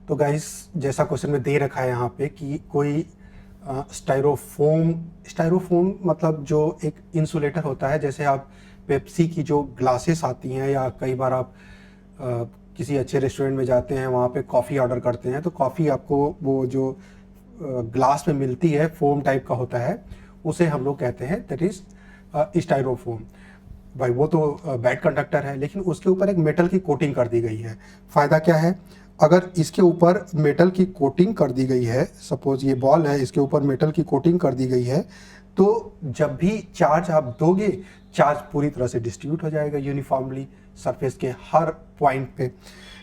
तो गाइस जैसा क्वेश्चन में दे रखा है यहाँ पे कि कोई स्टायरोफोम मतलब जो एक इंसुलेटर होता है, जैसे आप पेप्सी की जो ग्लासेस आती हैं या कई बार आप किसी अच्छे रेस्टोरेंट में जाते हैं, वहाँ पे कॉफ़ी ऑर्डर करते हैं तो कॉफ़ी आपको वो जो ग्लास में मिलती है फोम टाइप का होता है, उसे हम लोग कहते हैं दैट इज स्टायरोफोम। भाई वो तो बैड कंडक्टर है, लेकिन उसके ऊपर एक मेटल की कोटिंग कर दी गई है। फ़ायदा क्या है, अगर इसके ऊपर मेटल की कोटिंग कर दी गई है, सपोज ये बॉल है, इसके ऊपर मेटल की कोटिंग कर दी गई है, तो जब भी चार्ज आप दोगे, चार्ज पूरी तरह से डिस्ट्रीब्यूट हो जाएगा यूनिफॉर्मली सरफेस के हर पॉइंट पे।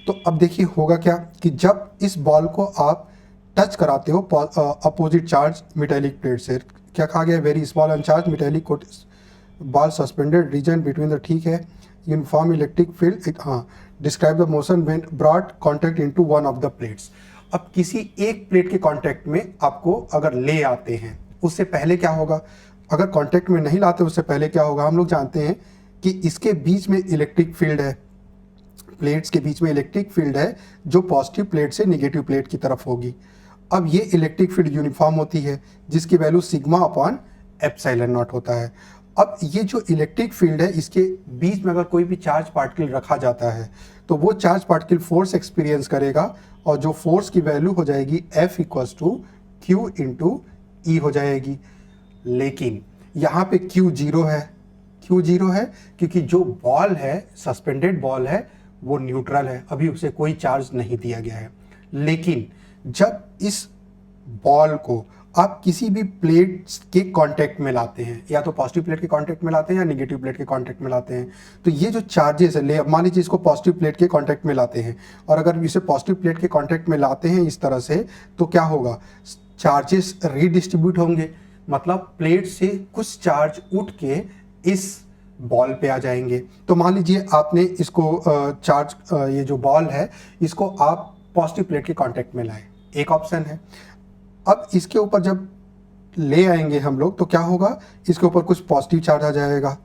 तो अब देखिए होगा क्या कि जब इस बॉल को आप टच कराते हो अपोजिट चार्ज मेटेलिक प्लेट से, क्या कहा गया, very small अनचार्ज metallic ball suspended region between the, ठीक है, यूनिफॉर्म इलेक्ट्रिक फील्ड, हाँ, describe the motion when brought contact into one of the plates. अब किसी एक प्लेट के कांटेक्ट में आपको अगर ले आते हैं, उससे पहले क्या होगा, अगर कांटेक्ट में नहीं लाते उससे पहले क्या होगा, हम लोग जानते हैं कि इसके बीच में इलेक्ट्रिक फील्ड है, प्लेट्स के बीच में इलेक्ट्रिक फील्ड है जो पॉजिटिव प्लेट से नेगेटिव प्लेट की तरफ होगी। अब ये इलेक्ट्रिक फील्ड यूनिफॉर्म होती है जिसकी value sigma upon epsilon not होता है। अब ये जो इलेक्ट्रिक फील्ड है, इसके बीच में अगर कोई भी चार्ज पार्टिकल रखा जाता है तो वो चार्ज पार्टिकल फोर्स एक्सपीरियंस करेगा, और जो फोर्स की वैल्यू हो जाएगी F equals to Q into E हो जाएगी। लेकिन यहाँ पे क्यू जीरो है, क्यों जीरो है, क्योंकि जो बॉल है, सस्पेंडेड बॉल है, वो न्यूट्रल है, अभी उसे कोई चार्ज नहीं दिया गया है। लेकिन जब इस बॉल को आप किसी भी प्लेट के कांटेक्ट में लाते हैं, या तो पॉजिटिव प्लेट के कांटेक्ट में लाते हैं या नेगेटिव प्लेट के कांटेक्ट में लाते हैं, तो ये जो चार्जेस है, मान लीजिए इसको पॉजिटिव प्लेट के कांटेक्ट में लाते हैं, और अगर इसे पॉजिटिव प्लेट के कांटेक्ट में लाते हैं इस तरह से, तो क्या होगा, चार्जेस रीडिस्ट्रीब्यूट होंगे, मतलब प्लेट से कुछ चार्ज उठ के इस बॉल पे आ जाएंगे। तो मान लीजिए आपने इसको ये जो बॉल है इसको आप पॉजिटिव प्लेट के कांटेक्ट में लाए, एक ऑप्शन है। अब इसके ऊपर जब ले आएंगे हम लोग तो क्या होगा, इसके ऊपर कुछ पॉजिटिव चार्ज आ जाएगा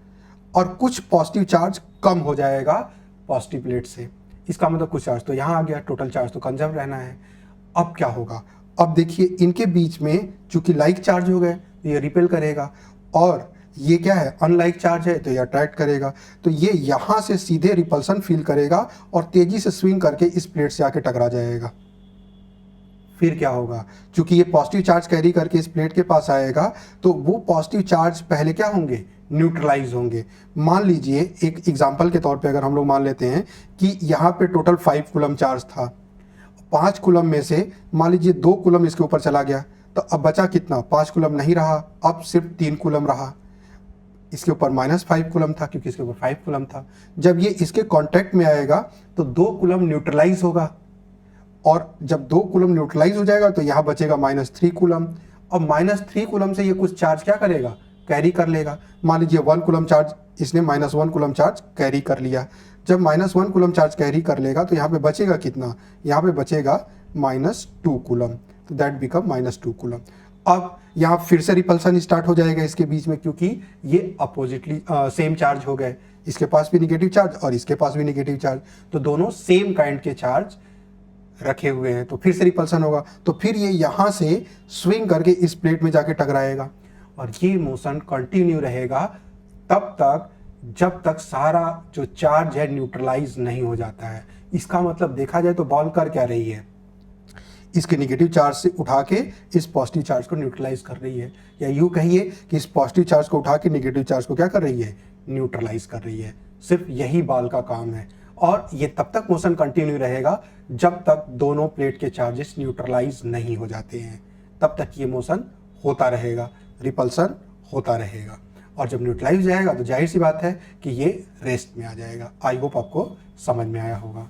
और कुछ पॉजिटिव चार्ज कम हो जाएगा पॉजिटिव प्लेट से। इसका मतलब कुछ चार्ज तो यहाँ आ गया, टोटल चार्ज तो कंजर्व रहना है। अब क्या होगा, अब देखिए इनके बीच में चूंकि लाइक चार्ज हो गए तो ये रिपेल करेगा, और ये क्या है, अनलाइक चार्ज है तो ये अट्रैक्ट करेगा, तो ये यहाँ से सीधे रिपल्सन फील करेगा और तेजी से स्विंग करके इस प्लेट से आके टकरा जाएगा। फिर क्या होगा, चूंकि ये पॉजिटिव चार्ज कैरी करके इस प्लेट के पास आएगा, तो वो पॉजिटिव चार्ज पहले क्या होंगे, न्यूट्रलाइज होंगे। मान लीजिए एक एग्जांपल के तौर पे अगर हम लोग मान लेते हैं कि यहाँ पे टोटल 5 कूलम चार्ज था, 5 कूलम में से मान लीजिए 2 कूलम इसके ऊपर चला गया, तो अब बचा कितना, 5 कूलम नहीं रहा, अब सिर्फ 3 कूलम रहा। इसके ऊपर -5 कूलम था क्योंकि इसके ऊपर 5 कूलम था। जब ये इसके कांटेक्ट में आएगा तो 2 कूलम न्यूट्रलाइज होगा, और जब 2 कूलम न्यूट्रलाइज हो जाएगा तो यहाँ बचेगा -3 कूलम। अब -3 कूलम से ये कुछ चार्ज क्या करेगा, कैरी कर लेगा। मान लीजिए 1 कूलम चार्ज इसने -1 कूलम चार्ज कैरी कर लिया। जब -1 कूलम चार्ज कैरी कर लेगा तो यहाँ पे बचेगा कितना, यहाँ पे बचेगा -2 कूलम, तो दैट बिकम -2 कूलम। अब यहाँ फिर से रिपल्सन स्टार्ट हो जाएगा इसके बीच में, क्योंकि ये अपोजिटली सेम चार्ज हो गए, इसके पास भी निगेटिव चार्ज और इसके पास भी निगेटिव चार्ज, तो दोनों सेम काइंड के चार्ज रखे हुए हैं, तो फिर से रिपल्सन होगा, तो फिर ये यहाँ से स्विंग करके इस प्लेट में जाके टकराएगा, और ये मोशन कंटिन्यू रहेगा तब तक जब तक सारा जो चार्ज है न्यूट्रलाइज नहीं हो जाता है। इसका मतलब देखा जाए तो बॉल कर क्या रही है, इसके नेगेटिव चार्ज से उठा के इस पॉजिटिव चार्ज को न्यूट्रलाइज कर रही है, या यूँ कहिए कि इस पॉजिटिव चार्ज को उठा के नेगेटिव चार्ज को क्या कर रही है, न्यूट्रलाइज कर रही है। सिर्फ यही बॉल का काम है, और ये तब तक मोशन कंटिन्यू रहेगा जब तक दोनों प्लेट के चार्जेस न्यूट्रलाइज नहीं हो जाते हैं, तब तक ये मोशन होता रहेगा, रिपल्सन होता रहेगा, और जब न्यूट्रलाइज हो जाएगा तो जाहिर सी बात है कि ये रेस्ट में आ जाएगा। आई होप आपको समझ में आया होगा।